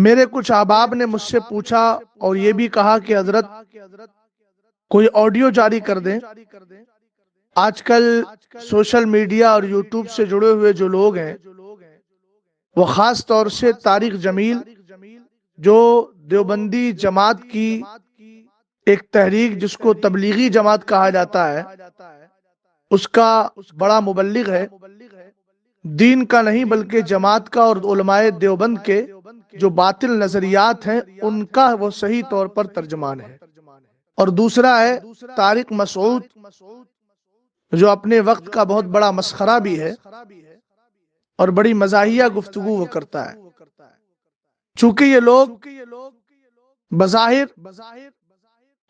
میرے کچھ احباب نے مجھ سے پوچھا اور یہ بھی کہا کہ حضرت کوئی آڈیو جاری کر دیں۔ آج کل سوشل میڈیا اور یوٹیوب سے جڑے ہوئے جو لوگ ہیں وہ خاص طور سے طارق جمیل، جو دیوبندی جماعت کی ایک تحریک جس کو تبلیغی جماعت کہا جاتا ہے، اس کا بڑا مبلغ ہے، دین کا نہیں بلکہ جماعت کا اور علماء دیوبند کے جو باطل نظریات ہیں ان کا وہ صحیح طور پر ترجمان ہے۔ اور دوسرا ہے طارق مسعود، جو اپنے وقت کا بہت بڑا مسخرہ بھی ہے اور بڑی مزاحیہ گفتگو وہ کرتا ہے۔ چونکہ یہ لوگ بظاہر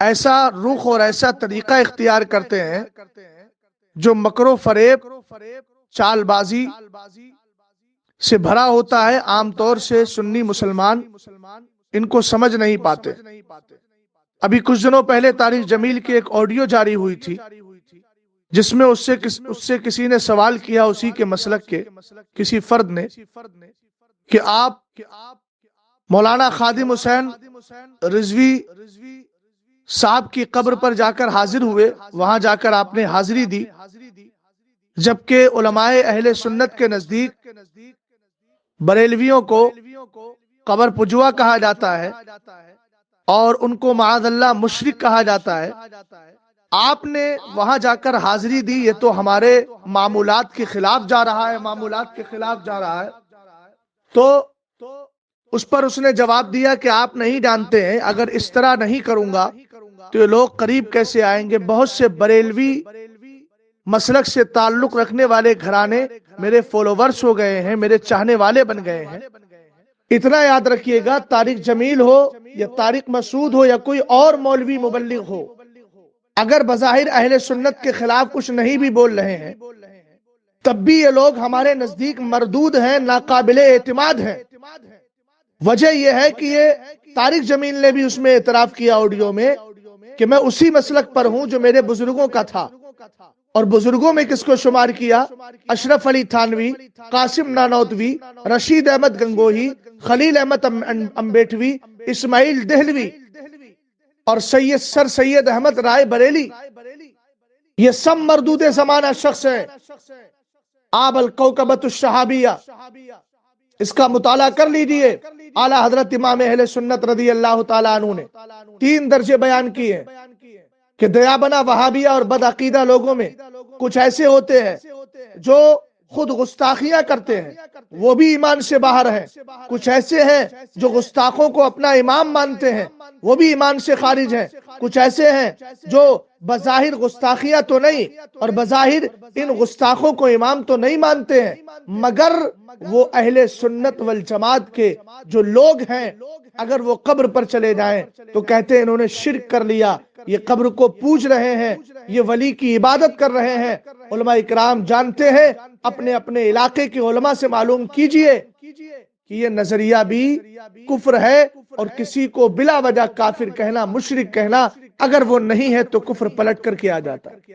ایسا رخ اور ایسا طریقہ اختیار کرتے ہیں جو مکر و فریب، چال بازی سے بھرا ہوتا ہے، عام طور سے سنی مسلمان ان کو سمجھ نہیں پاتے۔ ابھی کچھ دنوں پہلے طارق جمیل کی ایک آڈیو جاری ہوئی تھی جس میں اس سے کسی نے سوال کیا، اسی کے مسلک کے کسی فرد نے، کہ آپ مولانا خادم حسین رضوی صاحب کی قبر پر جا کر حاضر ہوئے، وہاں جا کر آپ نے حاضری دی، جبکہ علماء اہل سنت کے نزدیک بریلویوں کو قبر پجوا کہا جاتا ہے اور ان کو معاذ اللہ مشرک کہا جاتا ہے۔ آپ نے وہاں جا کر حاضری دی، یہ تو ہمارے معمولات کے خلاف جا رہا ہے، معمولات کے خلاف جا رہا ہے۔ تو اس پر اس نے جواب دیا کہ آپ نہیں جانتے ہیں، اگر اس طرح نہیں کروں گا تو یہ لوگ قریب کیسے آئیں گے؟ بہت سے بریلوی مسلک سے تعلق رکھنے والے گھرانے میرے فالوورز ہو گئے ہیں، میرے چاہنے والے بن گئے ہیں۔ اتنا یاد رکھیے گا، طارق جمیل ہو یا طارق مسعود ہو یا کوئی اور مولوی مبلغ ہو، اگر بظاہر اہل سنت کے خلاف کچھ نہیں بھی بول رہے ہیں تب بھی یہ لوگ ہمارے نزدیک مردود ہیں، ناقابل اعتماد ہیں۔ وجہ یہ ہے کہ یہ طارق جمیل نے بھی اس میں اعتراف کیا آڈیو میں کہ میں اسی مسلک پر ہوں جو میرے بزرگوں کا تھا، اور بزرگوں میں کس کو شمار کیا؟ اشرف علی تھانوی، قاسم نانوتوی، رشید احمد گنگوہی، خلیل احمد امبیٹوی، اسماعیل دہلوی اور سر سید احمد رائے بریلی، یہ سب مردود زمانہ شخص ہیں۔ آب الکوکبۃ الشہابیہ، اس کا مطالعہ کر لیجئے۔ اعلیٰ حضرت امام اہل سنت رضی اللہ تعالیٰ عنہ نے 3 درجے بیان کیے کہ دیابنا وہابیہ اور بدعقیدہ لوگوں میں کچھ ایسے ہوتے ہیں جو خود گستاخیاں کرتے ہیں، وہ بھی ایمان سے باہر ہیں۔ کچھ ایسے ہیں جو گستاخوں کو اپنا امام مانتے ہیں، وہ بھی ایمان سے خارج ہیں۔ کچھ ایسے ہیں جو بظاہر گستاخیاں تو نہیں اور بظاہر ان گستاخوں کو امام تو نہیں مانتے ہیں، مگر وہ اہل سنت والجماعت کے جو لوگ ہیں اگر وہ قبر پر چلے جائیں تو کہتے ہیں انہوں نے شرک کر لیا، یہ قبر کو پوج رہے ہیں، یہ ولی کی عبادت کر رہے ہیں۔ علماء اکرام جانتے ہیں، اپنے اپنے علاقے کے علماء سے معلوم کیجئے کہ یہ نظریہ بھی کفر ہے، اور کسی کو بلا وجہ کافر کہنا، مشرک کہنا، اگر وہ نہیں ہے تو کفر پلٹ کر کیا جاتا ہے۔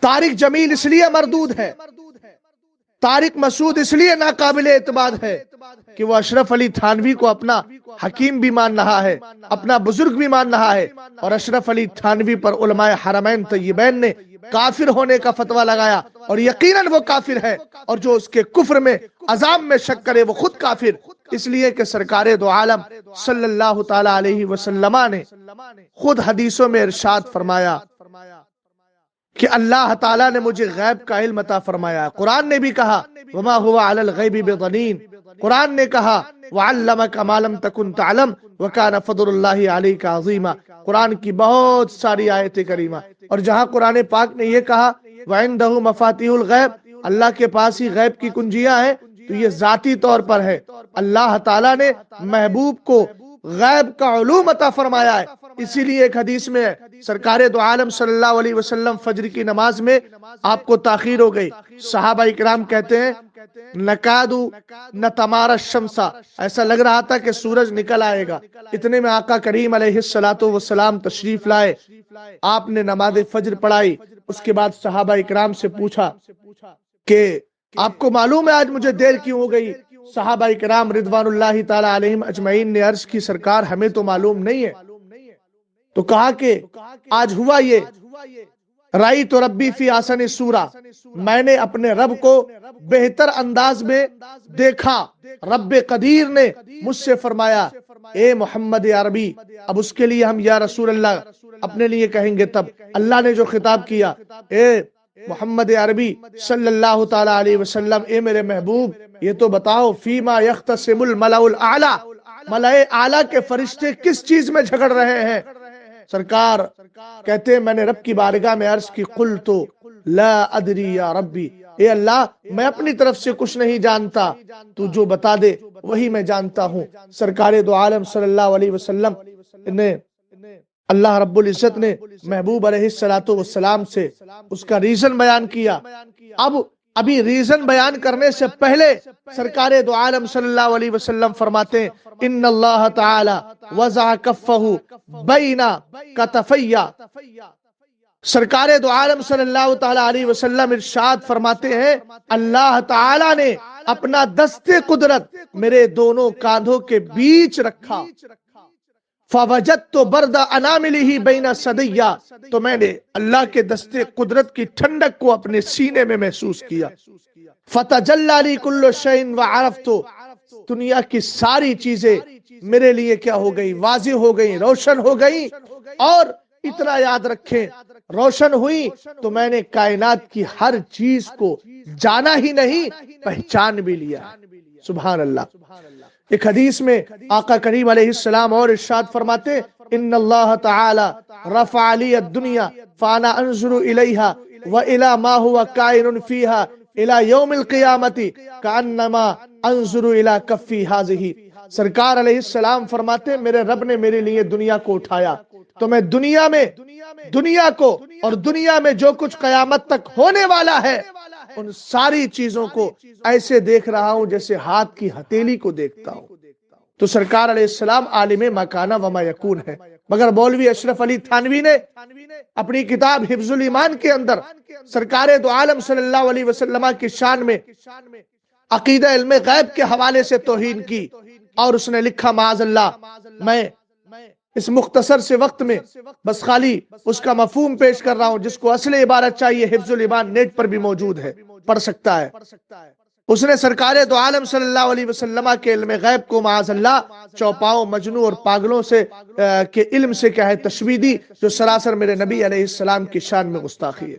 طارق جمیل اس لیے مردود ہے، طارق مسعود اس لیے ناقابل اعتماد ہے کہ وہ اشرف علی تھانوی کو اپنا حکیم بھی مان رہا ہے، اپنا بزرگ بھی مان رہا ہے، اور اشرف علی تھانوی پر علماء حرمین طیبین نے کافر ہونے کا فتویٰ لگایا، اور یقیناً وہ کافر ہے، اور جو اس کے کفر میں عذاب میں شک کرے وہ خود کافر، اس لیے کہ سرکار دو عالم صلی اللہ تعالیٰ علیہ وسلم نے خود حدیثوں میں ارشاد فرمایا کہ اللہ تعالیٰ نے مجھے غیب کا علم عطا فرمایا ہے۔ قرآن نے بھی کہا وما هو علی الغیب بضنین، قرآن نے کہا وعلمک ما لم تکن تعلم وکان فضل اللہ علیک عظیما۔ قرآن کی بہت ساری آیت کریمہ، اور جہاں قرآن پاک نے یہ کہا وعنده مفاتیح الغیب، اللہ کے پاس ہی غیب کی کنجیاں ہیں، تو یہ ذاتی طور پر ہے۔ اللہ تعالیٰ نے محبوب کو غیب کا علوم عطا فرمایا ہے، اسی لیے ایک حدیث میں ہے سرکار دو عالم صلی اللہ علیہ وسلم فجر کی نماز میں آپ کو تاخیر ہو گئی، صحابہ اکرام کہتے ہیں نکادو نتمارا الشمسا، ایسا لگ رہا تھا کہ سورج نکل آئے گا، اتنے میں آقا کریم علیہ السلام تشریف لائے، آپ نے نماز فجر پڑھائی، اس کے بعد صحابہ اکرام سے پوچھا کہ آپ کو معلوم ہے آج مجھے دیر کیوں ہو گئی؟ صحابہ کرام رضوان اللہ تعالی علیہم اجمعین نے عرض کی سرکار ہمیں تو معلوم نہیں ہے، تو کہا کہ آج ہوا یہ، رأیت ربی فی احسن سورہ، میں نے اپنے رب کو بہتر انداز میں دیکھا۔ رب قدیر نے مجھ سے فرمایا اے محمد عربی، اب اس کے لیے ہم یا رسول اللہ اپنے لیے کہیں گے، تب اللہ نے جو خطاب کیا، اے محمد عربی صلی اللہ تعالی علیہ وسلم، اے میرے محبوب یہ تو بتاؤ فیما یختصم الملأ الاعلی، ملائے اعلیٰ کے فرشتے کس چیز میں جھگڑ رہے ہیں؟ سرکار کہتے ہیں میں نے رب کی بارگاہ میں عرض کی قلت لا ادری یا ربی، اے اللہ میں اپنی طرف سے کچھ نہیں جانتا، تو جو بتا دے وہی میں جانتا ہوں۔ سرکار دو عالم صلی اللہ علیہ وسلم نے اللہ رب العزت نے محبوب علیہ السلام سے اس کا ریزن بیان کیا۔ ابھی ریزن بیان کرنے سے پہلے سرکار دو عالم صلی اللہ علیہ وسلم فرماتے ہیں ان اللہ تعالی وضع کفہ بین کتفی، سرکار دو عالم صلی اللہ تعالی علیہ وسلم ارشاد فرماتے ہیں اللہ تعالی نے اپنا دست قدرت میرے دونوں کاندھوں کے بیچ رکھا، فوجدت برد اناملہ بین صدیہ، تو میں نے اللہ کے دست قدرت کی ٹھنڈک کو اپنے سینے میں محسوس کیا، فتجلی لی کل شیء وعرفت، دنیا کی ساری چیزیں میرے لیے کیا ہو گئی؟ واضح ہو گئی، روشن ہو گئی، اور اتنا یاد رکھیں روشن ہوئی تو میں نے کائنات کی ہر چیز کو جانا ہی نہیں پہچان بھی لیا۔ سبحان اللہ۔ ایک حدیث میں آقا کریم علیہ السلام اور ارشاد فرماتے ان اللہ تعالی رفع لی الدنیا فانا انظر الیہا وإلی ما ہوا کائن فیہا الی یوم القیامت کانما انظر الی کفی ہذہ، سرکار علیہ السلام فرماتے میرے رب نے میرے لیے دنیا کو اٹھایا تو میں دنیا کو اور دنیا میں جو کچھ قیامت تک ہونے والا ہے ان ساری چیزوں کو ایسے دیکھ رہا ہوں جیسے ہاتھ کی ہتھیلی کو دیکھتا ہوں۔ تو سرکار علیہ السلام عالم ما کان و ما یکون ہے، مگر مولوی اشرف علی تھانوی نے اپنی کتاب حفظ الایمان کے اندر سرکار دو عالم صلی اللہ علیہ وسلم کی شان میں عقیدہ علم غیب کے حوالے سے توہین کی، اور اس نے لکھا معاذ اللہ، میں اس مختصر سے وقت میں بس خالی اس کا مفہوم پیش کر رہا ہوں، جس کو اصل عبارت چاہیے حفظ الایمان نیٹ پر بھی موجود ہے، پڑھ سکتا ہے۔ اس نے سرکار دو عالم صلی اللہ علیہ وسلم کے علم غیب کو معاذ اللہ چوپاؤں، مجنوں اور پاگلوں سے کے علم سے کیا ہے تشبیہ دی، جو سراسر میرے نبی علیہ السلام کی شان میں گستاخی ہے۔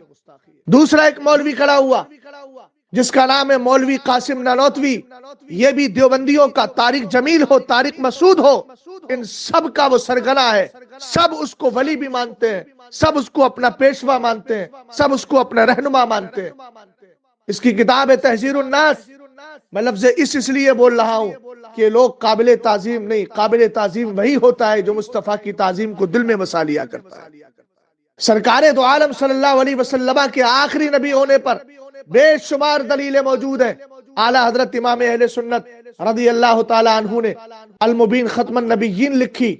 دوسرا ایک مولوی کھڑا ہوا جس کا نام ہے مولوی قاسم نانوتوی، یہ بھی دیوبندیوں کا، طارق جمیل ہو، طارق مسعود ہو، ان سب کا وہ سرگنا ہے، سب اس کو ولی بھی مانتے ہیں، سب اس کو اپنا پیشوا مانتے ہیں، سب اس کو اپنا رہنما مانتے ہیں۔ اس کی کتاب ہے تحذیر الناس، میں لفظ اس لیے بول رہا ہوں کہ لوگ قابل تعظیم نہیں، قابل تعظیم وہی ہوتا ہے جو مصطفیٰ کی تعظیم کو دل میں بسا لیا کرتا ہے۔ سرکار دو عالم صلی اللہ علیہ وسلم کے آخری نبی ہونے پر بے شمار دلیلیں موجود ہیں۔ اعلیٰ حضرت امام اہل سنت رضی اللہ تعالی عنہ نے المبین ختم النبیین لکھی،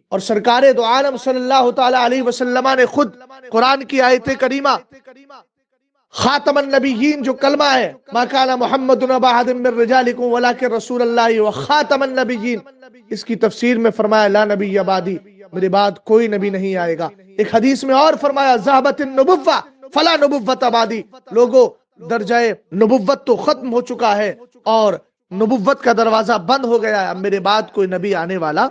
اور سرکار دو عالم صلی اللہ تعالی علیہ وسلم نے خود قرآن کی آیت کریمہ خاتم النبیین جو کلمہ ہے ما کان محمد ابا احد من رجالکم ولکن رسول اللہ وخاتم النبیین، اس کی تفسیر میں فرمایا لا نبی بعدی، میرے بعد کوئی نبی نہیں آئے گا۔ ایک حدیث میں اور فرمایا ذہبت النبوہ فلا نبوت بعدی، لوگوں درجہ نبوت تو ختم ہو چکا ہے اور نبوت کا دروازہ بند ہو گیا ہے، اب میرے بعد کوئی نبی آنے والا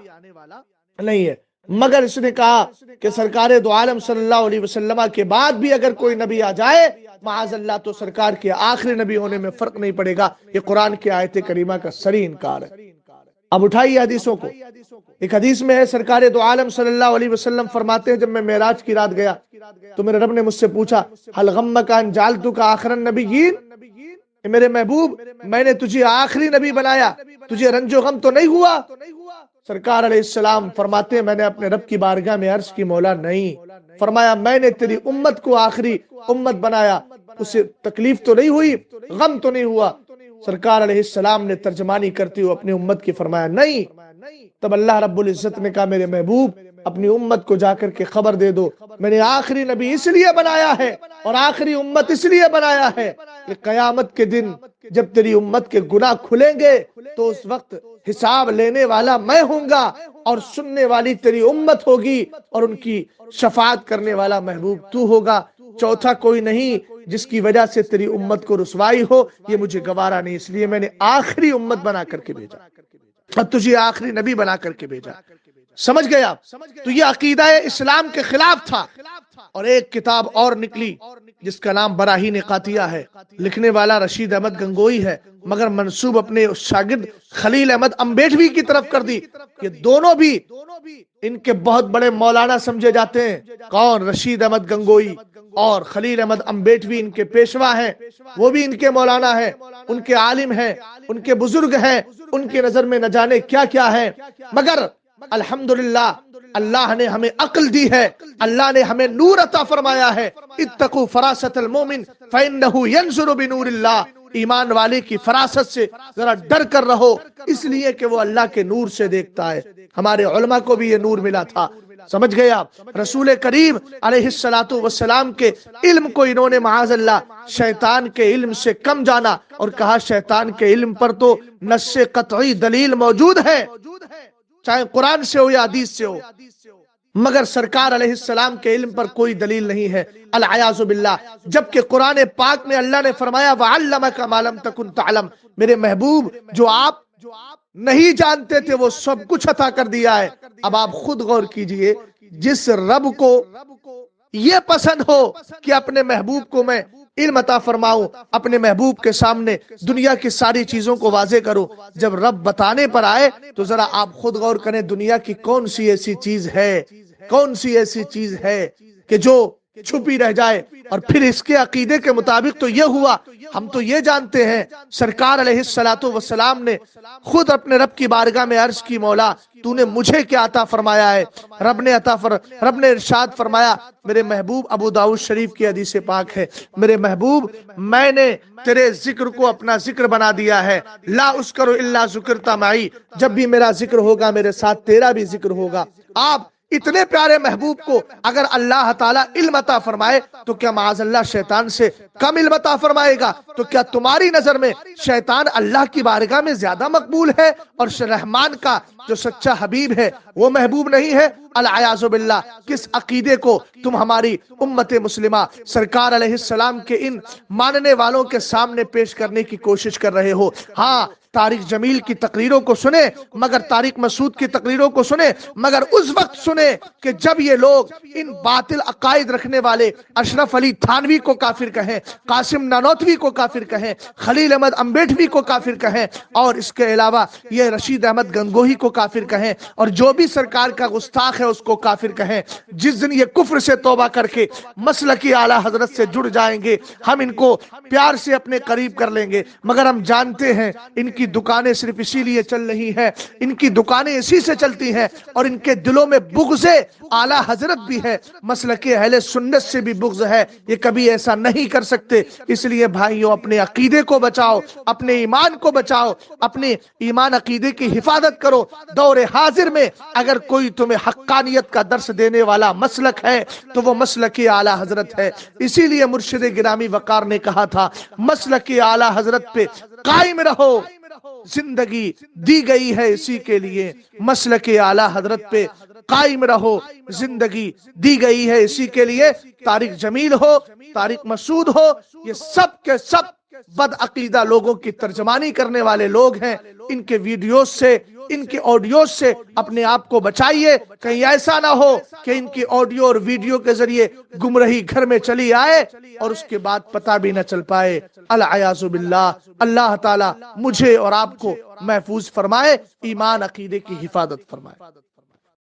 نہیں ہے۔ مگر اس نے کہا کہ سرکار دو عالم صلی اللہ علیہ وسلم کے بعد بھی اگر کوئی نبی آ جائے معاذ اللہ تو سرکار کے آخری نبی ہونے میں فرق نہیں پڑے گا۔ یہ قرآن کی آیت کریمہ کا صریح انکار ہے۔ اب اٹھائیے حدیثوں کو۔ ایک حدیث میں ہے سرکار دو عالم صلی اللہ علیہ وسلم فرماتے ہیں جب میں معراج کی رات گیا تو میرے رب نے مجھ سے پوچھا حل غمک ان جعلتک آخر النبیین، میرے محبوب میں نے تجھے آخری نبی بنایا، تجھے رنج و غم تو نہیں ہوا؟ سرکار علیہ السلام فرماتے ہیں میں نے اپنے رب کی بارگاہ میں عرض کی مولا نہیں، فرمایا میں نے تیری امت کو آخری امت بنایا، اسے تکلیف تو نہیں ہوئی، غم تو نہیں ہوا؟ سرکار علیہ السلام نے ترجمانی کرتے ہوئے اپنی امت کی فرمایا نہیں۔ تب اللہ رب العزت نے کہا میرے محبوب اپنی امت کو جا کر کے خبر دے دو میں نے آخری نبی اس لیے بنایا ہے اور آخری امت اس لیے بنایا ہے کہ قیامت کے دن جب تیری امت کے گناہ کھلیں گے تو اس وقت حساب لینے والا میں ہوں گا اور سننے والی تیری امت ہوگی اور ان کی شفاعت کرنے والا محبوب تو ہوگا، چوتھا کوئی نہیں جس کی وجہ سے تیری امت کو رسوائی ہو، یہ مجھے گوارا نہیں، اس لیے میں نے آخری امت بنا کر کے بھیجا اور تجھے آخری نبی بنا کر کے بھیجا۔ سمجھ گئے آپ؟ تو یہ عقیدہ اسلام کے خلاف تھا۔ اور ایک کتاب اور نکلی جس کا نام براہین قاطعہ ہے، لکھنے والا رشید احمد گنگوئی ہے، مگر منسوب اپنے شاگرد خلیل احمد امبیٹوی کی طرف کر دی۔ یہ دونوں بھی ان کے بہت بڑے مولانا سمجھے جاتے ہیں۔ کون؟ رشید احمد گنگوئی اور خلیل احمد امبیٹوی ان کے پیشوا ہیں، وہ بھی ان کے مولانا ہیں، ان کے عالم ہیں، ان کے بزرگ ہیں، ان کی نظر میں نہ جانے کیا کیا ہے، مگر الحمدللہ اللہ نے ہمیں عقل دی ہے، اللہ نے ہمیں نور عطا فرمایا ہے۔ اتقوا فراست المومن فإنہ ینظر بنور اللہ، ایمان والے کی فراست سے ذرا ڈر کر رہو، اس لیے کہ وہ اللہ کے نور سے دیکھتا ہے۔ ہمارے علماء کو بھی یہ نور ملا تھا، سمجھ گئے آپ؟ رسول کریم علیہ السلام کے علم کو انہوں نے معاذ اللہ شیطان کے علم سے کم جانا اور کہا شیطان کے علم پر تو نص قطعی دلیل موجود ہے، چاہے قرآن سے ہو یا حدیث سے ہو، مگر سرکار علیہ السلام کے علم پر کوئی دلیل نہیں ہے، العیاذ باللہ۔ جبکہ قرآن پاک میں اللہ نے فرمایا وَعَلَّمَكَ مَا لَمْ تَكُنْ تَعْلَمْ، میرے محبوب جو آپ نہیں جانتے تھے وہ سب کچھ عطا کر دیا ہے۔ اب آپ خود غور کیجئے، جس رب کو یہ پسند ہو کہ اپنے محبوب کو میں علم عطا فرماؤں، اپنے محبوب کے سامنے دنیا کی ساری چیزوں کو واضح کروں، جب رب بتانے پر آئے تو ذرا آپ خود غور کریں دنیا کی کون سی ایسی چیز ہے، کون سی ایسی چیز ہے کہ جو چھپی رہ جائے۔ اور پھر اس کے عقیدے کے مطابق تو یہ ہوا، ہم تو یہ جانتے ہیں سرکار علیہ السلام نے خود اپنے رب کی بارگاہ میں عرض کی مولا تو نے مجھے کیا عطا فرمایا ہے؟ رب نے ارشاد فرمایا، میرے محبوب، ابو داؤد شریف کی حدیث پاک ہے، میرے محبوب میں نے تیرے ذکر کو اپنا ذکر بنا دیا ہے، لا اذکر الا ذکرت معی، جب بھی میرا ذکر ہوگا میرے ساتھ تیرا بھی ذکر ہوگا۔ آپ اتنے پیارے محبوب کو اگر اللہ تعالیٰ علم عطا فرمائے تو کیا معاذ اللہ شیطان سے کم علم عطا فرمائے گا؟ تو کیا تمہاری نظر میں شیطان اللہ کی بارگاہ میں زیادہ مقبول ہے اور رحمان کا جو سچا حبیب ہے وہ محبوب نہیں ہے؟ العیاذ باللہ۔ کس عقیدے کو تم ہماری امت مسلمہ سرکار علیہ السلام کے ان ماننے والوں کے سامنے پیش کرنے کی کوشش کر رہے ہو؟ ہاں، طارق جمیل کی تقریروں کو سنیں، مگر طارق مسعود کی تقریروں کو سنیں، مگر اس وقت سنیں کہ جب یہ لوگ ان باطل عقائد رکھنے والے اشرف علی تھانوی کو کافر کہیں، قاسم نانوتوی کو کافر کہیں، خلیل احمد امبیٹوی کو کافر کہیں، اور اس کے علاوہ یہ رشید احمد گنگوہی کو کافر کہیں، اور جو بھی سرکار کا گستاخ ہے اس کو کافر کہیں۔ جس دن یہ کفر سے توبہ کر کے مسلکی اعلیٰ حضرت سے جڑ جائیں گے ہم ان کو پیار سے اپنے قریب کر لیں گے، مگر ہم جانتے ہیں ان کی دکانیں صرف اسی لیے چل رہی ہیں، ان کی دکانیں اسی سے چلتی ہیں، اور ان کے دلوں میں بغض اعلیٰ حضرت بھی ہے، مسلک اہل سنت سے بھی بغض ہے، یہ کبھی ایسا نہیں کر سکتے۔ اس لیے بھائیوں اپنے عقیدے کو بچاؤ، اپنے ایمان کو بچاؤ، اپنے ایمان عقیدے کی حفاظت کرو۔ دور حاضر میں اگر کوئی تمہیں حقانیت کا درس دینے والا مسلک ہے تو وہ مسلک اعلیٰ حضرت ہے۔ اسی لیے مرشد گرامی وقار نے کہا تھا مسلک اعلیٰ حضرت پہ قائم رہو، زندگی دی گئی ہے اسی کے لیے، مسلک اعلیٰ حضرت پہ قائم رہو، زندگی دی گئی ہے اسی کے لیے۔ طارق جمیل ہو، طارق مسعود ہو، یہ سب کے سب بد عقیدہ لوگوں کی ترجمانی کرنے والے لوگ ہیں۔ ان کے ویڈیوز سے، ان کے آڈیوز سے اپنے آپ کو بچائیے، کہیں ایسا نہ ہو کہ ان کی آڈیو اور ویڈیو کے ذریعے گمراہی گھر میں چلی آئے اور اس کے بعد پتہ بھی نہ چل پائے۔ العیاذ باللہ۔ اللہ تعالی مجھے اور آپ کو محفوظ فرمائے، ایمان عقیدے کی حفاظت فرمائے۔